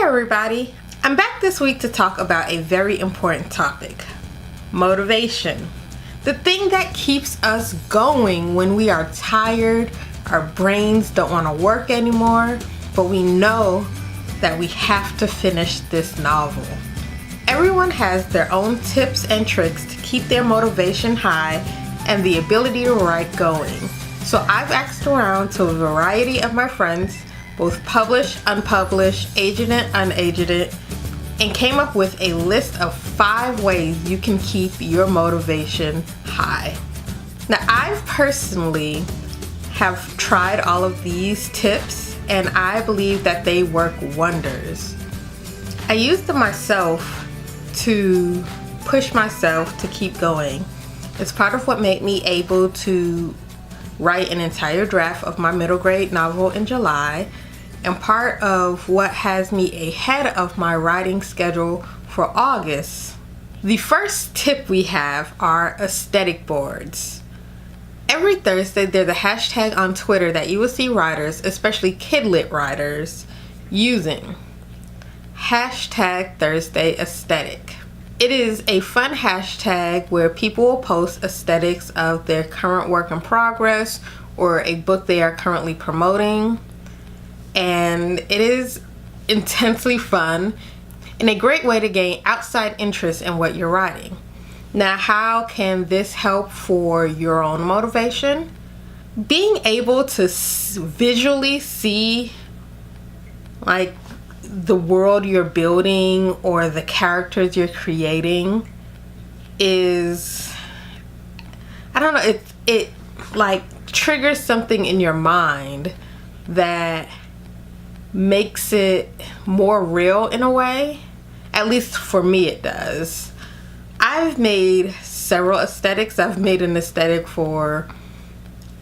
Hi everybody, I'm back this week to talk about a very important topic, motivation. The thing that keeps us going when we are tired, our brains don't want to work anymore, but we know that we have to finish this novel. Everyone has their own tips and tricks to keep their motivation high and the ability to write going. So I've asked around to a variety of my friends, both published, unpublished, agented, unagented, and came up with a list of 5 ways you can keep your motivation high. Now, I've personally have tried all of these tips and I believe that they work wonders. I used them myself to push myself to keep going. It's part of what made me able to write an entire draft of my middle grade novel in July, and part of what has me ahead of my writing schedule for August. The first tip we have are aesthetic boards. Every Thursday there's a hashtag on Twitter that you will see writers, especially kidlit writers, using. Hashtag Thursday Aesthetic. It is a fun hashtag where people will post aesthetics of their current work in progress or a book they are currently promoting. And it is intensely fun and a great way to gain outside interest in what you're writing. Now, how can this help for your own motivation? Being able to visually see like the world you're building or the characters you're creating is, I don't know, it like triggers something in your mind that makes it more real in a way. At least for me it does. I've made several aesthetics. I've made an aesthetic for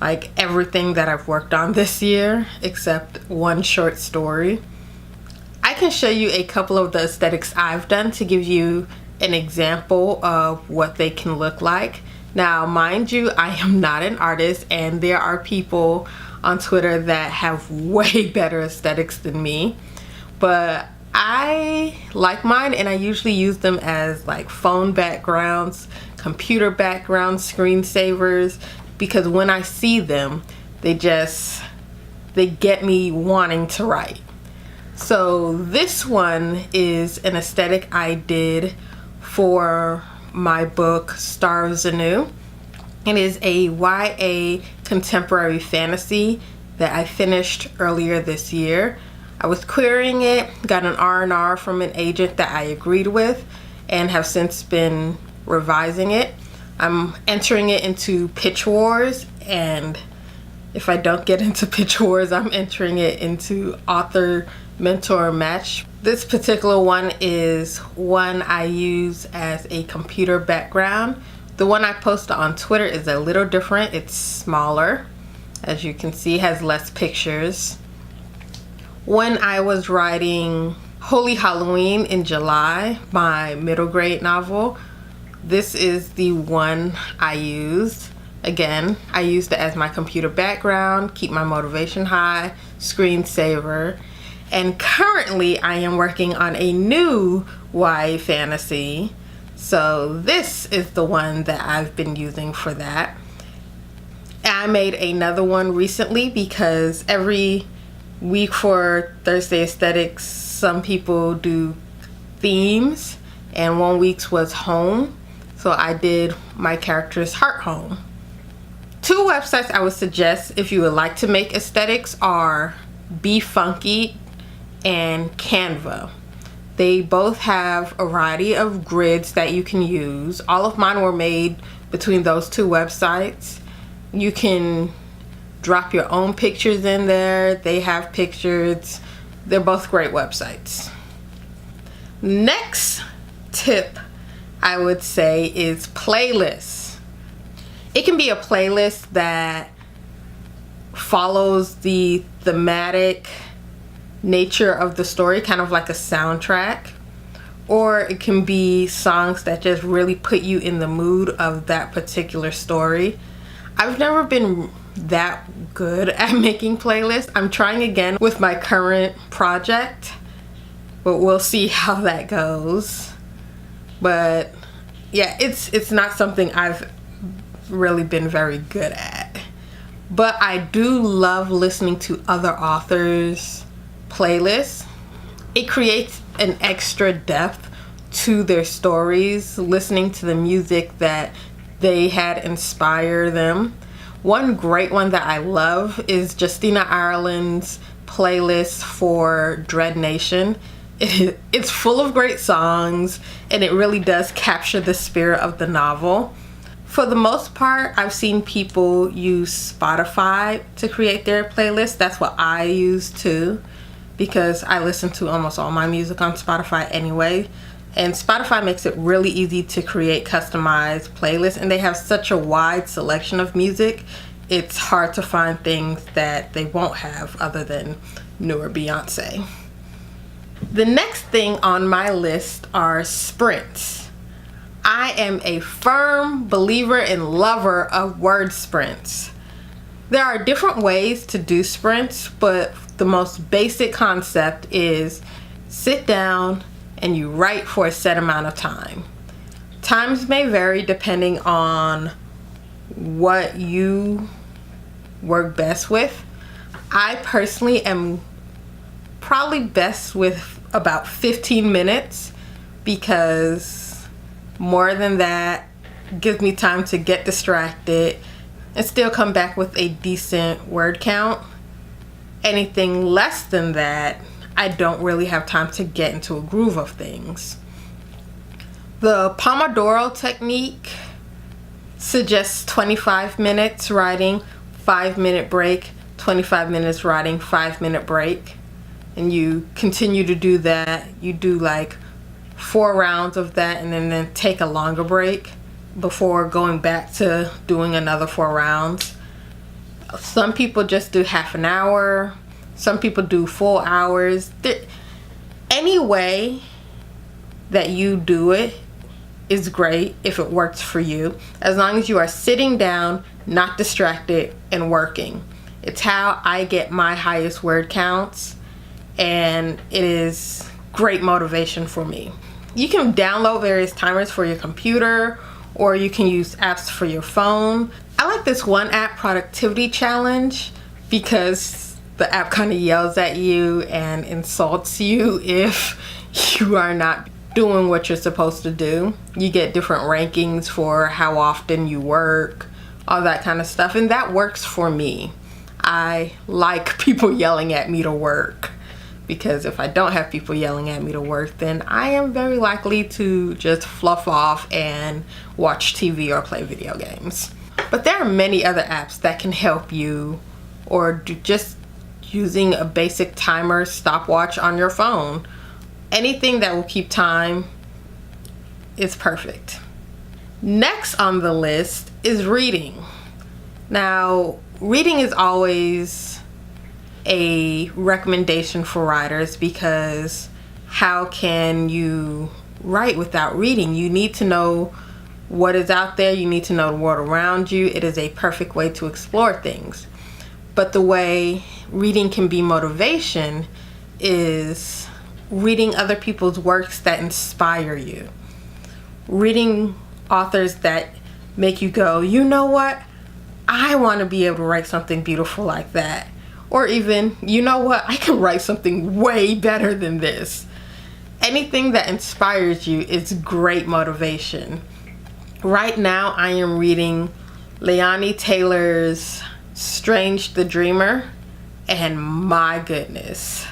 like everything that I've worked on this year except one short story. I can show you a couple of the aesthetics I've done to give you an example of what they can look like. Now, mind you, I am not an artist and there are people on Twitter that have way better aesthetics than me, but I like mine and I usually use them as like phone backgrounds, computer backgrounds, screensavers, because when I see them, they get me wanting to write. So this one is an aesthetic I did for my book Stars Anew. It is a YA contemporary fantasy that I finished earlier this year. I was querying it, got an R&R from an agent that I agreed with, and have since been revising it. I'm entering it into Pitch Wars, and if I don't get into Pitch Wars, I'm entering it into Author Mentor Match. This particular one is one I use as a computer background. The one I posted on Twitter is a little different. It's smaller. As you can see, it has less pictures. When I was writing Holy Halloween in July, my middle grade novel, this is the one I used. Again, I used it as my computer background, keep my motivation high, screensaver. And currently I am working on a new YA fantasy. So this is the one that I've been using for that. I made another one recently because every week for Thursday Aesthetics, some people do themes, and one week's was home. So I did my character's heart home. 2 websites I would suggest if you would like to make aesthetics are Be Funky and Canva. They both have a variety of grids that you can use. All of mine were made between those 2 websites. You can drop your own pictures in there. They have pictures. They're both great websites. Next tip I would say is playlists. It can be a playlist that follows the thematic nature of the story, kind of like a soundtrack, or it can be songs that just really put you in the mood of that particular story. I've never been that good at making playlists. I'm trying again with my current project, but we'll see how that goes. But yeah, it's not something I've really been very good at. But I do love listening to other authors' playlists. It creates an extra depth to their stories, listening to the music that they had inspire them. One great one that I love is Justina Ireland's playlist for Dread Nation. It's full of great songs, and it really does capture the spirit of the novel. For the most part, I've seen people use Spotify to create their playlist. That's what I use too, because I listen to almost all my music on Spotify anyway. And Spotify makes it really easy to create customized playlists, and they have such a wide selection of music. It's hard to find things that they won't have other than newer Beyonce. The next thing on my list are sprints. I am a firm believer and lover of word sprints. There are different ways to do sprints, but the most basic concept is sit down and you write for a set amount of time. Times may vary depending on what you work best with. I personally am probably best with about 15 minutes because more than that gives me time to get distracted and still come back with a decent word count. Anything less than that, I don't really have time to get into a groove of things. The Pomodoro technique suggests 25 minutes writing, 5-minute break, 25 minutes writing, 5-minute break. And you continue to do that. You do like 4 rounds of that and then take a longer break before going back to doing another 4 rounds. Some people just do half an hour. Some people do full hours. Any way that you do it is great if it works for you, as long as you are sitting down, not distracted, and working. It's how I get my highest word counts, and it is great motivation for me. You can download various timers for your computer, or you can use apps for your phone. I like this one app, Productivity Challenge, because the app kind of yells at you and insults you if you are not doing what you're supposed to do. You get different rankings for how often you work, all that kind of stuff, and that works for me. I like people yelling at me to work, because if I don't have people yelling at me to work, then I am very likely to just fluff off and watch TV or play video games. But there are many other apps that can help you, or just using a basic timer stopwatch on your phone. Anything that will keep time is perfect. Next on the list is reading. Now, reading is always a recommendation for writers, because how can you write without reading? You need to know what is out there. You need to know the world around you. It is a perfect way to explore things. But the way reading can be motivation is reading other people's works that inspire you. Reading authors that make you go, you know what? I want to be able to write something beautiful like that. Or even, you know what? I can write something way better than this. Anything that inspires you is great motivation. Right now, I am reading Leonie Taylor's Strange the Dreamer, and my goodness,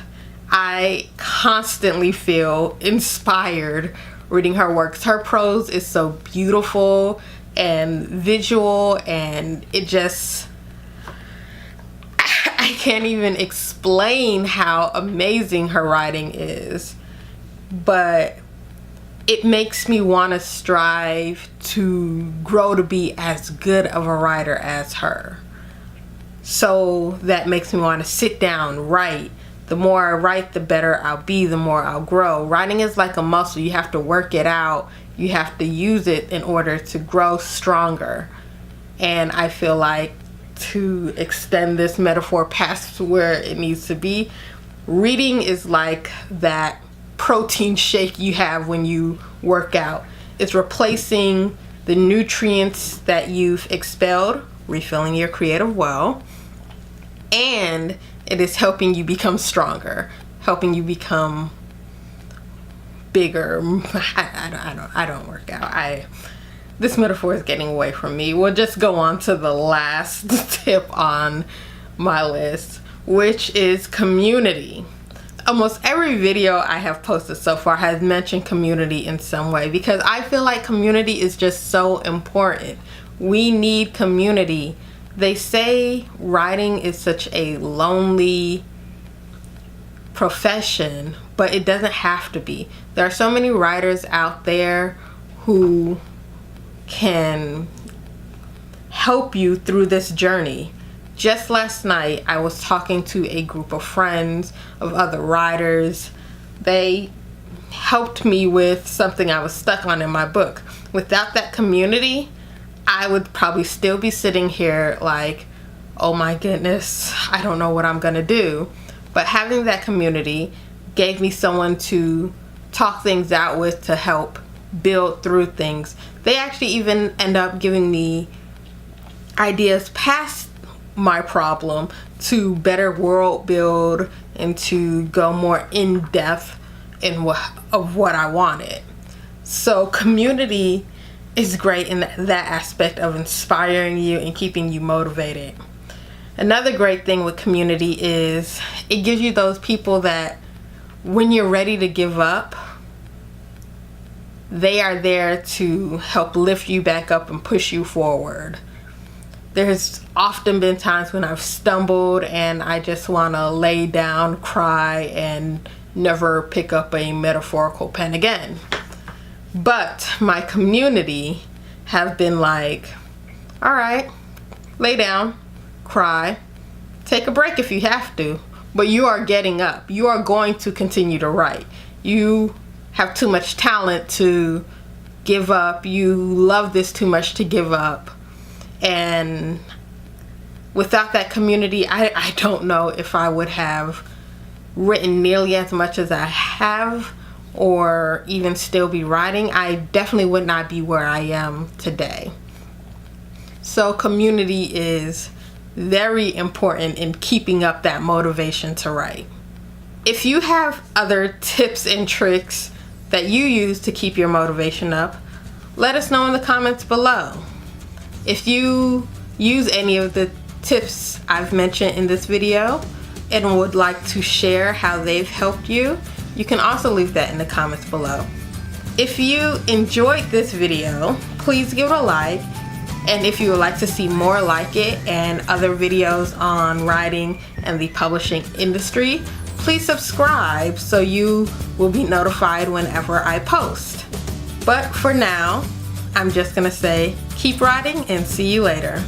I constantly feel inspired reading her works. Her prose is so beautiful and visual, and it just, I can't even explain how amazing her writing is, but it makes me want to strive to grow to be as good of a writer as her. So that makes me want to sit down, write. The more I write, the better I'll be, the more I'll grow. Writing is like a muscle. You have to work it out. You have to use it in order to grow stronger. And I feel like, to extend this metaphor past where it needs to be, reading is like that protein shake you have when you work out. It's replacing the nutrients that you've expelled, refilling your creative well, and it is helping you become stronger, helping you become bigger. I don't work out. This metaphor is getting away from me. We'll just go on to the last tip on my list, which is community. Almost every video I have posted so far has mentioned community in some way, because I feel like community is just so important. We need community. They say writing is such a lonely profession, but it doesn't have to be. There are so many writers out there who can help you through this journey. Just last night, I was talking to a group of friends, of other writers. They helped me with something I was stuck on in my book. Without that community, I would probably still be sitting here like, oh my goodness, I don't know what I'm gonna do. But having that community gave me someone to talk things out with, to help build through things. They actually even end up giving me ideas past my problem to better world build and to go more in depth in what I wanted. So community is great in that aspect of inspiring you and keeping you motivated. Another great thing with community is it gives you those people that when you're ready to give up, they are there to help lift you back up and push you forward. There's often been times when I've stumbled and I just want to lay down, cry, and never pick up a metaphorical pen again. But my community have been like, all right, lay down, cry, take a break if you have to, but you are getting up. You are going to continue to write. You have too much talent to give up. You love this too much to give up. And without that community, I don't know if I would have written nearly as much as I have, or even still be writing. I definitely would not be where I am today. So community is very important in keeping up that motivation to write. If you have other tips and tricks that you use to keep your motivation up, let us know in the comments below. If you use any of the tips I've mentioned in this video and would like to share how they've helped you, you can also leave that in the comments below. If you enjoyed this video, please give it a like. And if you would like to see more like it and other videos on writing and the publishing industry, please subscribe so you will be notified whenever I post. But for now, I'm just gonna say, keep writing and see you later.